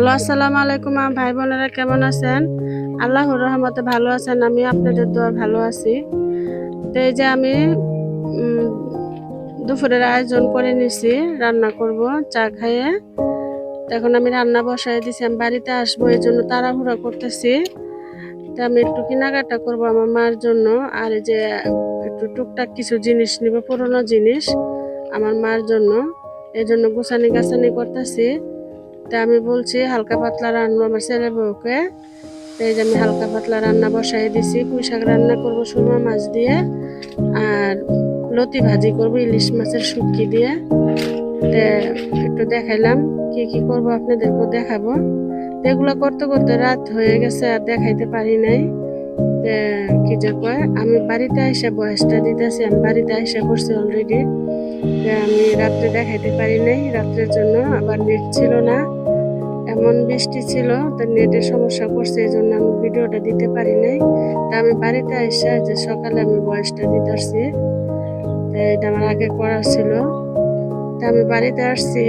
Hello, আসসালামু আলাইকুম ভাই বোনেরা, কেমন আছেন? আল্লাহর রহমতে ভালো আছেন। আমি আপনাদের দোয়া ভালো আছি। তো এই যে আমি উম, দুপুরের আয়োজন করে নিছি, রান্না করব চা খাইয়ে। তো এখন আমি রান্না বসাই দিছি, আমি বাড়িতে আসবো এই জন্য তাড়াহুড়া করতেছি। তো আমি একটু কেনাকাটা করব আমার মার জন্য, আর এই যে একটু টুকটাক কিছু জিনিস নিব, পুরোনো জিনিস আমার মার জন্য। এই জন্য গোছানি গাছানি করতেছি। তা আমি বলছি হালকা পাতলা রান্না আমার ছেলে বউকে। তো এই যে আমি হালকা পাতলা রান্না বসাই দিছি, পুঁই শাক রান্না করবো সুরমা মাছ দিয়ে, আর লতি ভাজি করবো ইলিশ মাছের শুটকি দিয়ে। তো একটু দেখাইলাম কি কি করবো, আপনাদেরকেও দেখাবো। তো এগুলো করতে করতে রাত হয়ে গেছে, আর দেখাইতে পারি নাই। তো কি যে কয়, আমি বাড়িতে আইসা বয়সটা দিতেছি, আমি বাড়িতে আইসা করছি অলরেডি। আমি রাত্রে দেখাইতে পারি নাই, রাত্রের জন্য আবার নেট ছিল না, এমন বৃষ্টি ছিল, তো নেটের সমস্যা করছে, এই জন্য আমি ভিডিওটা দিতে পারি নাই। তা আমি বাড়িতে এসে যে সকালে আমি ভয়েসটা দিতে আসছি, তো এটা আমার আগে করা ছিল। তা আমি বাড়িতে আসছি,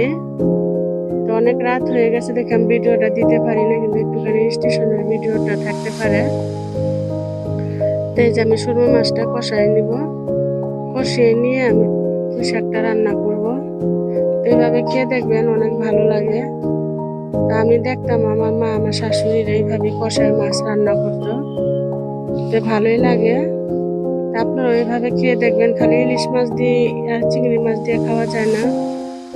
তো অনেক রাত হয়ে গেছে দেখে আমি ভিডিওটা দিতে পারি না, কিন্তু একটুখানি স্টেশনের ভিডিওটা থাকতে পারে। তো এই যে আমি সুরমা মাছটা কষাই নিব, কষিয়ে নিয়ে আমি পুঁই শাকটা রান্না করবো। তো এইভাবে খেয়ে দেখবেন, অনেক ভালো লাগে। তা আমি দেখতাম আমার মা আমার শাশুড়ির এইভাবে কষায় মাছ রান্না করতো, তো ভালোই লাগে। তা আপনারা এইভাবে খেয়ে দেখবেন। খালি ইলিশ মাছ দিয়ে আর চিংড়ি মাছ দিয়ে খাওয়া যায় না,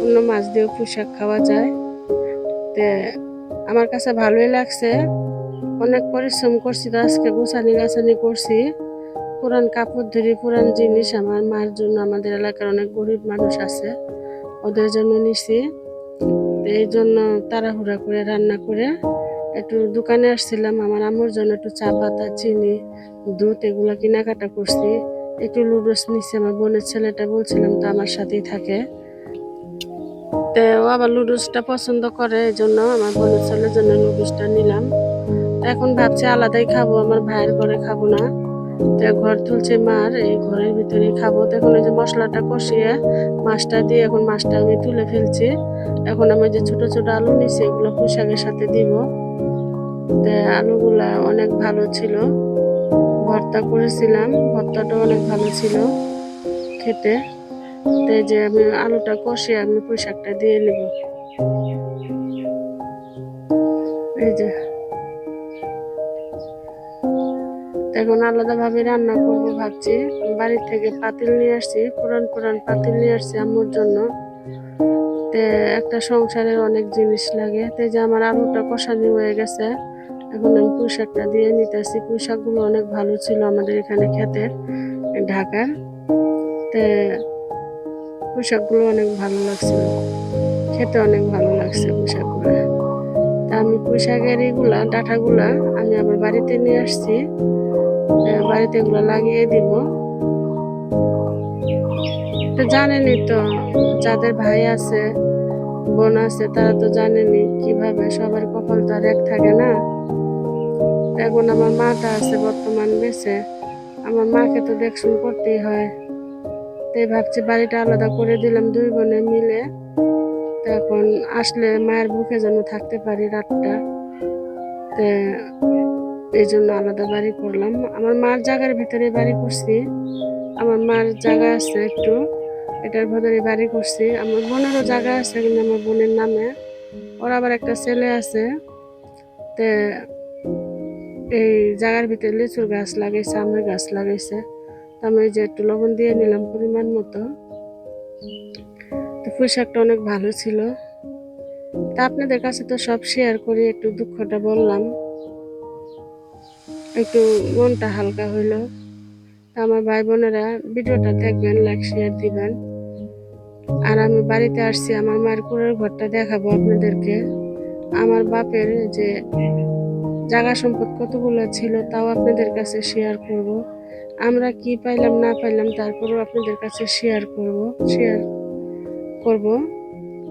অন্য মাছ দিয়েও পুঁই শাক খাওয়া যায়। তো আমার কাছে ভালোই লাগছে, অনেক পরিশ্রম করছি। তো আজকে গোছানি গাছানি করছি, পুরান কাপড় ধরি, পুরান জিনিস আমার মার জন্য। আমাদের এলাকার অনেক গরিব মানুষ আছে, ওদের জন্য নিছি। তো এই জন্য তাড়াহুড়া করে রান্না করে একটু দোকানে আসছিলাম, আমার আম্মুর জন্য একটু চা পাতা, চিনি, দুধ এগুলো কেনাকাটা করছি। একটু লুডোস নিচ্ছে, আমার বোনের ছেলেটা বলছিলাম তো আমার সাথেই থাকে, তো ও আবার লুডোসটা পছন্দ করে, এই জন্য আমার বোনের ছেলের জন্য লুডোসটা নিলাম। তো এখন ভাবছি আলাদাই খাবো, আমার ভাইয়ের ঘরে খাবো না। তো ঘর তুলছে মার, এই ঘরের ভিতরেই খাবো। তো এখন ওই যে মশলাটা কষিয়ে মাছটা দিয়ে, এখন মাছটা আমি তুলে ফেলছি। এখন আমি যে ছোট ছোট আলু নিছি, এগুলো পুঁই শাকের সাথে দিব। তো আলুগুলা অনেক ভালো ছিল, ভর্তা করেছিলাম, ভর্তাটা অনেক ভালো ছিল খেতে। তো এই যে আমি আলুটা কষিয়ে আমি পুঁই শাকটা দিয়ে নিব। এই যে এখন আলাদাভাবে রান্না করব ভাবছি। বাড়ি থেকে পাতিল নিয়ে আসছি, পুরান পুরান পাতিল নিয়ে আসছি আম্মুর জন্য। তে একটা সংসারের অনেক জিনিস লাগে। তো যে আমার আলুটা কষানি হয়ে গেছে, এখন আমি পুঁই শাকটা দিয়ে নিতেছি। পুঁই শাকগুলো অনেক ভালো ছিল আমাদের এখানে ক্ষেতের, ঢাকার। তে পুঁই শাকগুলো অনেক ভালো লাগছিল, খেতে অনেক ভালো লাগছে পুঁই শাকগুলো। তা আমি পুঁই শাকের এগুলা ডাঁটাগুলা আমি আবার বাড়িতে নিয়ে আসছি, বাড়িতে এগুলো লাগিয়ে দিব। তো জানেনই তো, যাদের ভাই আছে বোন আছে তারা তো জানেনি কিভাবে, সবার কপাল তো আর এক থাকে না। এখন আমার মাটা আছে বর্তমান বেঁচে, আমার মাকে তো দেখশুন করতেই হয়। তাই ভাবছি বাড়িটা আলাদা করে দিলাম দুই বোনে মিলে। তো এখন আসলে মায়ের বুকে যেন থাকতে পারি রাতটা, তো এই জন্য আলাদা বাড়ি করলাম। আমার মার জায়গার ভিতরে বাড়ি করছি, আমার মার জায়গা আছে একটু, এটার ভিতরে বাড়ি করছি। আমার বোনেরও জায়গা আছে, কিন্তু আমার বোনের নামে। ওর আবার একটা ছেলে আছে। তে এই জায়গার ভিতরে লিচুর গাছ লাগাইছে, আমের গাছ লাগাইছে। তো আমি এই যে একটু লবণ দিয়ে নিলাম পরিমাণ মতো। তো পুঁই শাকটা অনেক ভালো ছিল। তা আপনাদের কাছে তো সব শেয়ার করি, একটু দুঃখটা বললাম, একটু মনটা হালকা হইলো। তা আমার ভাই বোনেরা ভিডিওটা দেখবেন, লাইক শেয়ার দিবেন। আর আমি বাড়িতে আসছি, আমার মায়ের কুড়ের ঘরটা দেখাবো আপনাদেরকে। আমার বাপের যে জায়গা সম্পদ কতগুলো ছিল তাও আপনাদের কাছে শেয়ার করব। আমরা কি পাইলাম না পাইলাম তারপরেও আপনাদের কাছে শেয়ার করব।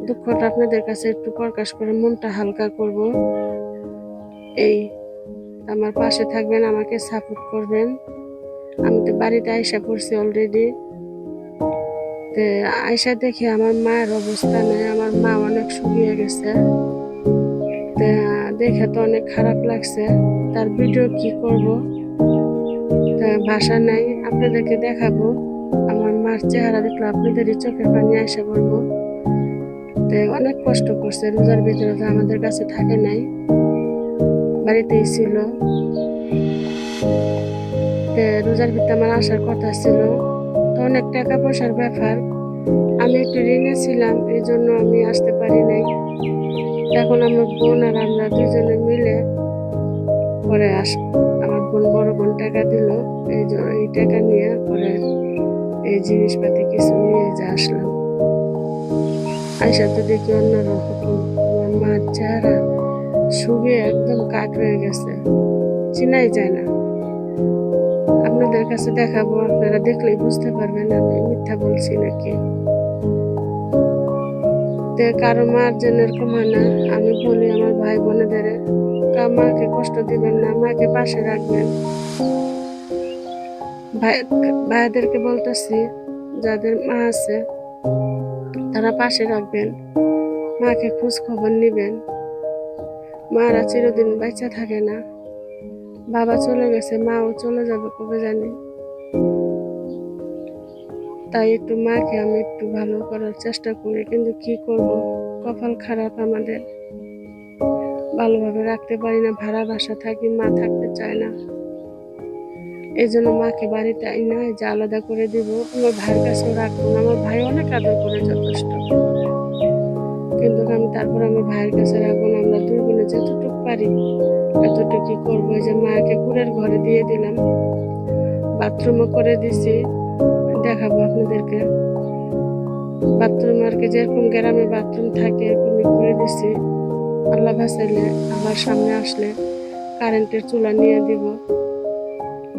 দুঃখটা আপনাদের কাছে একটু প্রকাশ করে মনটা হালকা করব। এই আমার পাশে থাকবেন, আমাকে সাপোর্ট করবেন। আমি তো বাড়িতে আইসা পড়ছি অলরেডি। তো আইসা দেখি আমার মায়ের অবস্থা নেই, আমার মা অনেক শুকিয়ে গেছে। দেখে তো অনেক খারাপ লাগছে, তার ভিডিও কি করব, ভাষা নাই, আপনাদেরকে দেখাবো। আমার মার চেহারা দেখলে আপনাদেরই চোখের পানি এসে পড়বো। অনেক কষ্ট করছে, রোজার ভিতরে তো আমাদের কাছে থাকে নাই, বাড়িতেই ছিল। রোজার ভিতরে আমার আসার কথা ছিল, তো অনেক টাকা পয়সার ব্যাপার, আমি একটু ঋণে ছিলাম, এই জন্য আমি আসতে পারি নাই। এখন আমার বোন আর আমরা দুজনে মিলে পরে আমার বড় বোন টাকা দিল, এই টাকা নিয়ে পরে এই জিনিসপাতি কিছু নিয়ে যা আসলাম। আয়সা তো দেখি অন্যরকম, আমার মার চেহারা শুকিয়ে একদম কাঠ হয়ে গেছে, চিনাই যায় না। আপনাদের কাছে দেখাবো, আপনারা দেখলেই বুঝতে পারবেন আমি মিথ্যা বলছি নাকি। কারো মার জন্য এরকম হয় না, আমি বলি আমার ভাই বোনেদের, মাকে কষ্ট দিবেন না, মাকে পাশে রাখবেন। ভাইদেরকে বলতেছি যাদের মা আছে তারা পাশে রাখবেন, মাকে খোঁজ খবর নিবেন। মারা চিরদিন বাচ্চা থাকে না, বাবা চলে গেছে, মাও চলে যাবে কবে জানি। তাই একটু মাকে আমি একটু ভালো করার চেষ্টা করি, কিন্তু কি করব, কপাল খারাপ আমাদের, ভালোভাবে রাখতে পারি না। ভাড়া বাসা থাকি, মা থাকতে চায় না, এই জন্য মাকে বাড়িতে আইনা যে আলাদা করে দিব। আমার ভাইয়ের কাছেও রাখবো না, আমার ভাই অনেক আদর করে যথেষ্ট, কিন্তু আমি তারপর আমার ভাইয়ের কাছে রাখবো না। আমরা দুই বোনে যতটুকু পারি এতটুকু করবো। যে মাকে কুড়ের ঘরে দিয়ে দিলাম, বাথরুমও করে দিছি, দেখাবো আপনাদেরকে। বাথরুম আর কি যেরকম গ্রামে বাথরুম থাকে এরকমই করে দিছি। আল্লাহ বাঁচাইলে আবার সামনে আসলে কারেন্টের চুলা নিয়ে দিব,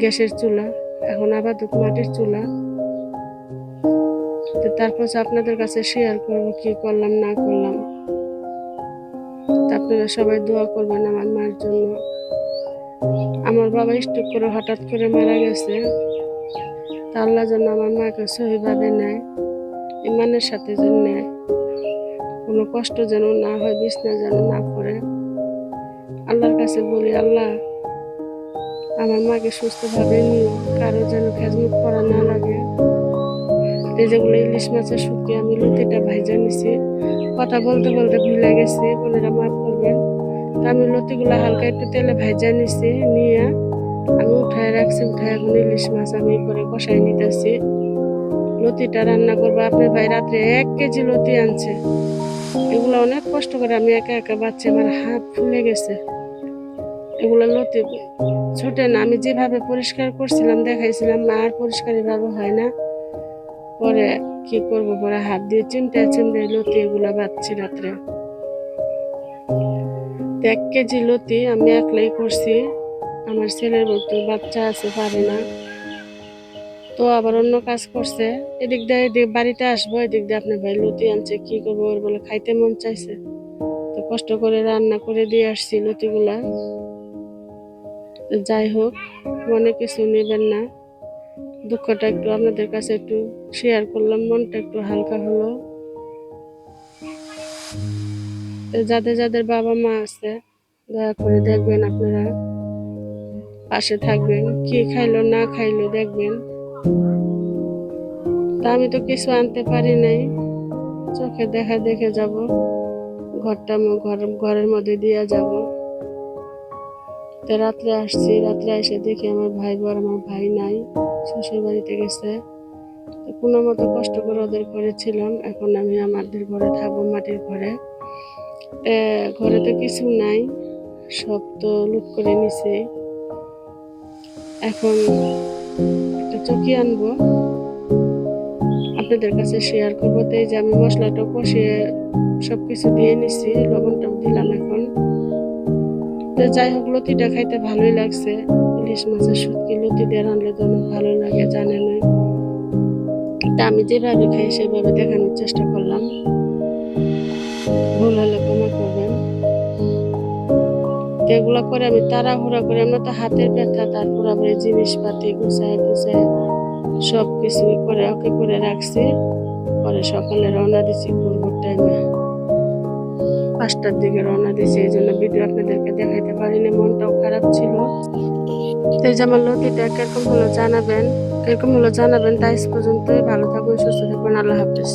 গ্যাসের চুলা, এখন আপাতত মাটির চুলা। তো তারপর আপনাদের কাছে শেয়ার করবো কি করলাম না করলাম। আপনারা সবাই দোয়া করবেন আমার মার জন্য। আমার বাবা স্ট্রোক করে হঠাৎ করে মারা গেছে, তা আল্লাহ যেন আমার মাকে সহিভাবে নেয়, ইমানের সাথে যেন নেয়, কোনো কষ্ট যেন না হয়, বিছনা যেন না পড়ে। আল্লাহর কাছে বলি, আল্লাহ আমার মাকে সুস্থভাবে নিও, কারো যেন খেজমত করা না লাগে। যেগুলো ইলিশ মাছের শুকিয়ে আমি লতিটা ভাইজা নিছি, কথা বলতে বলতে ভুলে গেছি, বোনেরা মাফ করবেন। তা আমি লতিগুলো হালকা একটু তেলে ভাইজা নিছি, নিয়ে আমি উঠায় রাখছি। উঠায় এখন ইলিশ মাছ আমি করে কষাই নিতেছি। লতিটা রান্না করবো। আপনার ভাই রাত্রে 1 কেজি লতি আনছে, এগুলো অনেক কষ্ট করে আমি একা একা বাচ্চা, আমার হাত ফুলে গেছে। এগুলো লতি ছুটে না, আমি যেভাবে পরিষ্কার করছিলাম দেখাইছিলাম, আর পরিষ্কার এভাবে হয় না। পরে কি করবো, পরে হাত দিয়ে চিমটে চিমটে লতি এগুলা বাচ্ছি রাত্রে। 1 কেজি লতি আমি একলাই করছি, আমার ছেলের মতো বাচ্চা আছে, পারে না, তো আবার অন্য কাজ করছে। এদিক দিয়ে এদিক বাড়িতে আসবো, এদিক দিয়ে আপনার ভাই লতি আনছে, কি করবো, ওর বলে খাইতে মন চাইছে, তো কষ্ট করে রান্না করে দিয়ে আসছি লতিগুলা। যাই হোক, মনে কিছু নেবেন না, দুঃখটা একটু আপনাদের কাছে একটু শেয়ার করলাম, মনটা একটু হালকা হলো। যাদের যাদের বাবা মা আছে দয়া করে দেখবেন, আপনারা পাশে থাকবেন, কি খাইলো না খাইলো দেখবেন। তা আমি তো কিছু আনতে পারি নাই, চোখে দেখা দেখে যাব, ঘরের মধ্যে দিয়ে যাব। তো রাত্রে আসছি, রাত্রে এসে দেখি আমার ভাই বড়, আমার ভাই নাই, শ্বশুর বাড়িতে গেছে। তো কোনো মতো কষ্ট করে ওদের ঘরে ছিলাম, এখন আমি আমাদের ঘরে থাকবো, মাটির ঘরে। ঘরে তো কিছু নাই, সব তো লুট করে নিছে। এখন একটা চকি আনবো, আপনাদের কাছে শেয়ার করবো। তো এই যে আমি মশলাটা কষিয়ে সবকিছু দিয়ে নিছি, লবণটাও দিলাম এখন। তো যাই হোক, লতিটা খাইতে ভালোই লাগছে, ইলিশ মাছের শুটকি লতি দিয়ে রান্নলে তো অনেক ভালো লাগে, জানেন। তা আমি যেভাবে খাই সেভাবে দেখানোর চেষ্টা করলাম, ভুল হলে ক্ষমা করবেন। এগুলো করে আমি তাড়াহুড়া করে, আমরা তো হাতের ব্যথা, তারপর আবার এই জিনিসপাতি গুছায় টুছায় সব কিছু করে ওকে করে রাখছি। পরে সকালে রওনা দিছি ভোর টাইমে। 5টার দিকে রওনা দিয়েছি, এই জন্য ভিডিও আপনাদেরকে দেখাইতে পারিনি, মনটাও খারাপ ছিল। তো এই যে আমার লতিটা কিরকম হলো জানাবেন, তাই আজ পর্যন্তই। ভালো থাকবেন, সুস্থ থাকবেন, আল্লাহ হাফেজ।